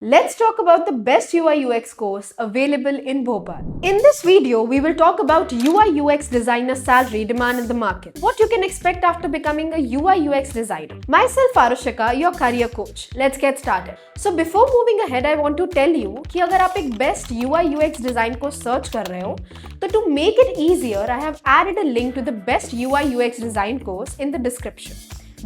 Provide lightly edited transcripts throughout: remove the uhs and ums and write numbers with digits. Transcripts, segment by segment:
Let's talk about the best UI UX course available in Bhopal. In this video, we will talk about UI UX designer salary demand in the market. What you can expect after becoming a UI UX designer. Myself Arushika, your career coach. Let's get started. So before moving ahead, I want to tell you कि अगर आप एक best UI UX design को search कर रहे हो, तो to make it easier, I have added a link to the best UI UX design course in the description.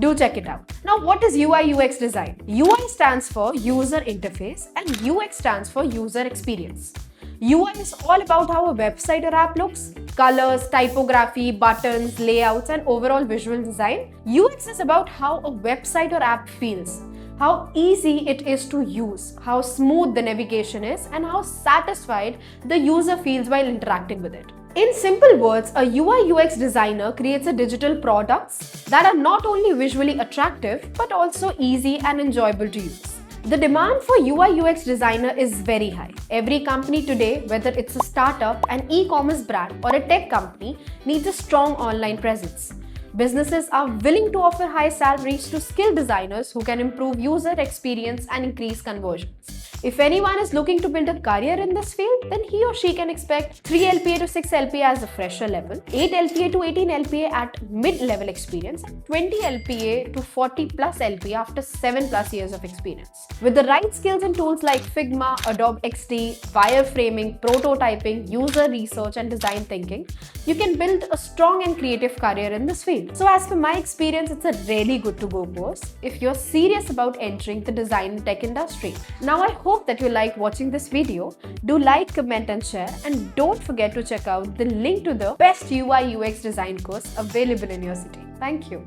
Do check it out. Now, what is UI UX design? UI stands for user interface and UX stands for user experience. UI is all about how a website or app looks, colors, typography, buttons, layouts, and overall visual design. UX is about how a website or app feels, how easy it is to use, how smooth the navigation is, and how satisfied the user feels while interacting with it. In simple words, a UI UX designer creates a digital products that are not only visually attractive but also easy and enjoyable to use. The demand for UI UX designer is very high. Every company today, whether it's a startup, an e-commerce brand, or a tech company, needs a strong online presence. Businesses are willing to offer high salaries to skilled designers who can improve user experience and increase conversions. If anyone is looking to build a career in this field, then he or she can expect 3 LPA to 6 LPA as a fresher level, 8 LPA to 18 LPA at mid-level experience, and 20 LPA to 40 plus LPA after 7 plus years of experience. With the right skills and tools like Figma, Adobe XD, wireframing, prototyping, user research, and design thinking, you can build a strong and creative career in this field. So as per my experience, it's a really good to go course if you're serious about entering the design and tech industry. Now I hope that you like watching this video. Do like, comment and share, and don't forget to check out the link to the best UI UX design course available in your city. Thank you.